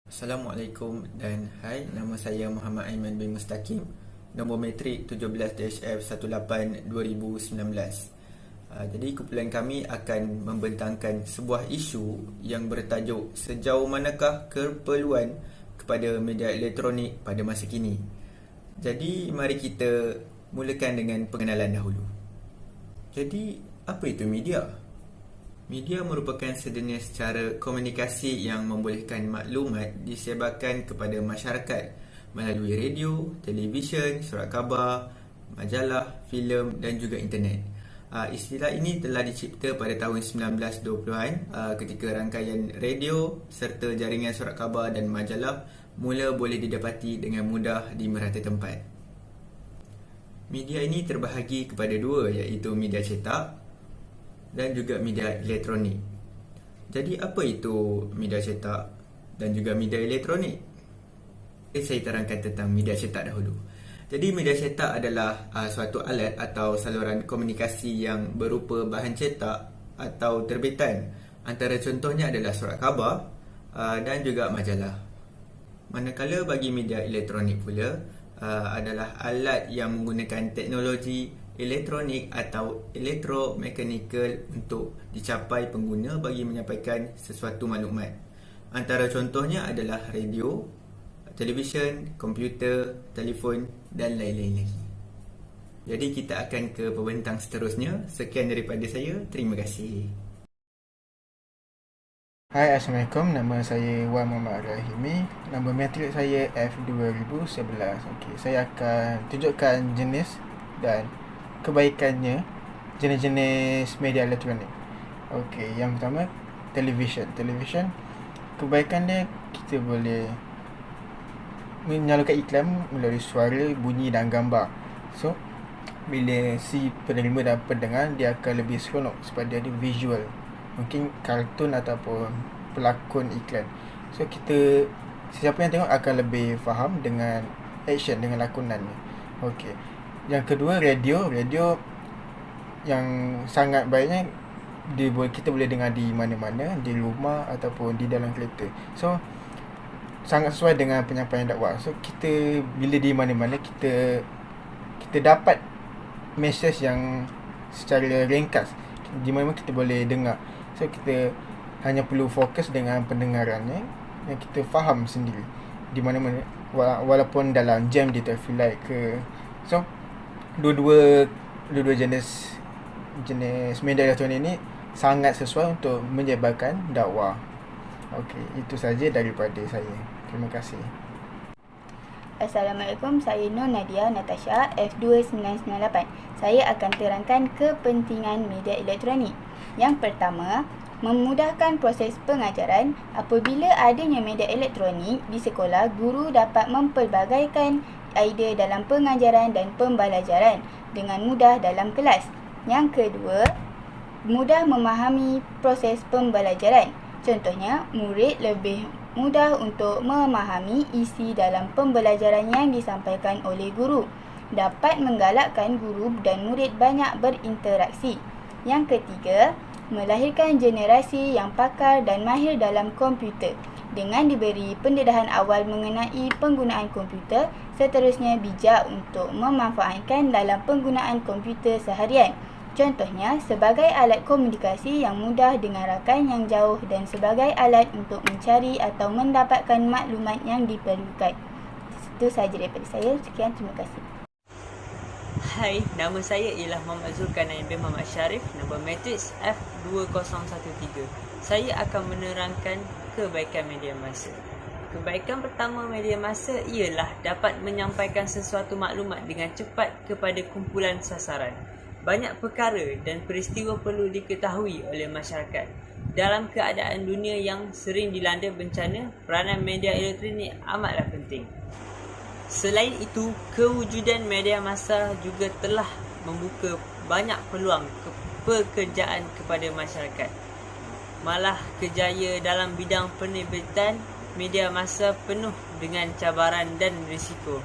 Assalamualaikum dan hai, nama saya Muhammad Aiman bin Mustaqim, nombor metrik 17-F18-2019. Jadi kumpulan kami akan membentangkan sebuah isu yang bertajuk sejauh manakah keperluan kepada media elektronik pada masa kini. Jadi mari kita mulakan dengan pengenalan dahulu. Jadi apa itu media? Media merupakan sejenis cara komunikasi yang membolehkan maklumat disebarkan kepada masyarakat melalui radio, televisyen, surat khabar, majalah, filem dan juga internet. Istilah ini telah dicipta pada tahun 1920-an ketika rangkaian radio serta jaringan surat khabar dan majalah mula boleh didapati dengan mudah di merata tempat. Media ini terbahagi kepada dua, iaitu media cetak dan juga media elektronik. Jadi apa itu media cetak dan juga media elektronik? Saya terangkan tentang media cetak dahulu. Jadi media cetak adalah suatu alat atau saluran komunikasi yang berupa bahan cetak atau terbitan. Antara contohnya adalah surat khabar dan juga majalah. Manakala bagi media elektronik pula adalah alat yang menggunakan teknologi elektronik atau elektromekanikal untuk dicapai pengguna bagi menyampaikan sesuatu maklumat. Antara contohnya adalah radio, televisyen, komputer, telefon dan lain-lain lagi. Jadi kita akan ke pembentang seterusnya. Sekian daripada saya. Terima kasih. Hai, Assalamualaikum. Nama saya Wan Muhammad Rahimi. Nombor metrik saya F2011. Saya akan tunjukkan jenis dan kebaikannya jenis-jenis media elektronik. Yang pertama, televisyen. Televisyen, kebaikan dia, kita boleh menyalurkan iklan melalui suara, bunyi dan gambar. So, bila si penerima dan pendengar, dia akan lebih seronok sebab dia ada visual. Mungkin kartun ataupun pelakon iklan. So, sesiapa yang tengok akan lebih faham dengan action, dengan lakonannya. Yang kedua, radio. Radio yang sangat baiknya kita boleh dengar di mana-mana, di rumah ataupun di dalam kereta. So, sangat sesuai dengan penyampaian dakwah. So, kita bila di mana-mana kita dapat mesej yang secara ringkas. Di mana-mana kita boleh dengar. So, kita hanya perlu fokus dengan pendengarannya dan kita faham sendiri di mana-mana, walaupun dalam jam di traffic light ke. So, dua-dua jenis media elektronik ini sangat sesuai untuk menyebarkan dakwah. Itu saja daripada saya. Terima kasih. Assalamualaikum, saya Nur Nadia Natasha, F2998. Saya akan terangkan kepentingan media elektronik. Yang pertama, memudahkan proses pengajaran. Apabila adanya media elektronik di sekolah, guru dapat mempelbagaikan idea dalam pengajaran dan pembelajaran dengan mudah dalam kelas. Yang kedua, mudah memahami proses pembelajaran. Contohnya, murid lebih mudah untuk memahami isi dalam pembelajaran yang disampaikan oleh guru. Dapat menggalakkan guru dan murid banyak berinteraksi. Yang ketiga, melahirkan generasi yang pakar dan mahir dalam komputer. Dengan diberi pendedahan awal mengenai penggunaan komputer, seterusnya bijak untuk memanfaatkan dalam penggunaan komputer seharian. Contohnya, sebagai alat komunikasi yang mudah dengan rakan yang jauh dan sebagai alat untuk mencari atau mendapatkan maklumat yang diperlukan. Itu sahaja daripada saya. Sekian, terima kasih. Hai, nama saya ialah Muhammad Zulkarnain bin Muhammad Sharif, nombor matriks F2013. Saya akan menerangkan kebaikan media massa. Kebaikan pertama media massa ialah dapat menyampaikan sesuatu maklumat dengan cepat kepada kumpulan sasaran. Banyak perkara dan peristiwa perlu diketahui oleh masyarakat. Dalam keadaan dunia yang sering dilanda bencana, peranan media elektronik amatlah penting. Selain itu, kewujudan media massa juga telah membuka banyak peluang pekerjaan kepada masyarakat. Malah kejaya dalam bidang penerbitan media massa penuh dengan cabaran dan risiko.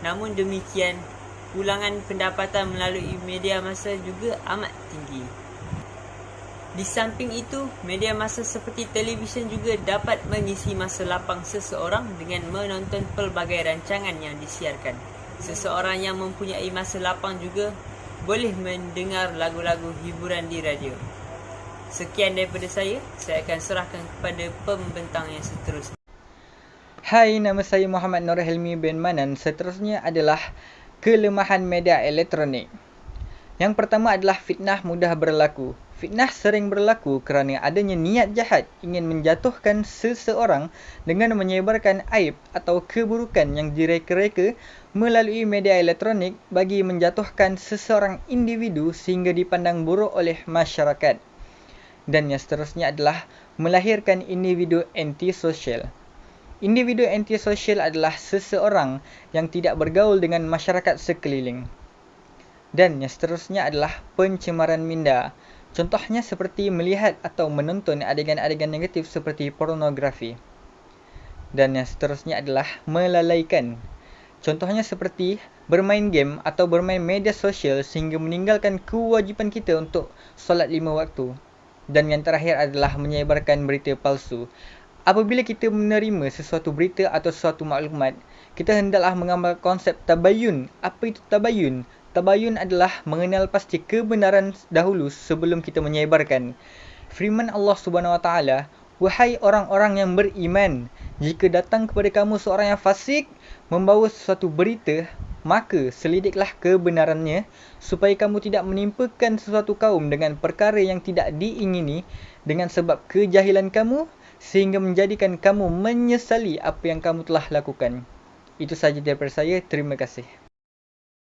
Namun demikian, ulangan pendapatan melalui media massa juga amat tinggi. Di samping itu, media massa seperti televisyen juga dapat mengisi masa lapang seseorang dengan menonton pelbagai rancangan yang disiarkan. Seseorang yang mempunyai masa lapang juga boleh mendengar lagu-lagu hiburan di radio. Sekian daripada saya akan serahkan kepada pembentang yang seterusnya. Hai, nama saya Muhammad Nur Helmi bin Manan. Seterusnya adalah kelemahan media elektronik. Yang pertama adalah fitnah mudah berlaku. Fitnah sering berlaku kerana adanya niat jahat ingin menjatuhkan seseorang dengan menyebarkan aib atau keburukan yang direka-reka melalui media elektronik bagi menjatuhkan seseorang individu sehingga dipandang buruk oleh masyarakat. Dan yang seterusnya adalah melahirkan individu antisosial. Individu antisosial adalah seseorang yang tidak bergaul dengan masyarakat sekeliling. Dan yang seterusnya adalah pencemaran minda. Contohnya seperti melihat atau menonton adegan-adegan negatif seperti pornografi. Dan yang seterusnya adalah melalaikan. Contohnya seperti bermain game atau bermain media sosial sehingga meninggalkan kewajipan kita untuk solat 5 waktu. Dan yang terakhir adalah menyebarkan berita palsu. Apabila kita menerima sesuatu berita atau sesuatu maklumat, kita hendaklah mengamal konsep tabayun. Apa itu tabayun? Tabayun adalah mengenal pasti kebenaran dahulu sebelum kita menyebarkan. Firman Allah Subhanahu Wa Taala, "Wahai orang-orang yang beriman, jika datang kepada kamu seorang yang fasik membawa sesuatu berita, maka selidiklah kebenarannya supaya kamu tidak menimpakan sesuatu kaum dengan perkara yang tidak diingini dengan sebab kejahilan kamu sehingga menjadikan kamu menyesali apa yang kamu telah lakukan." Itu sahaja daripada saya. Terima kasih.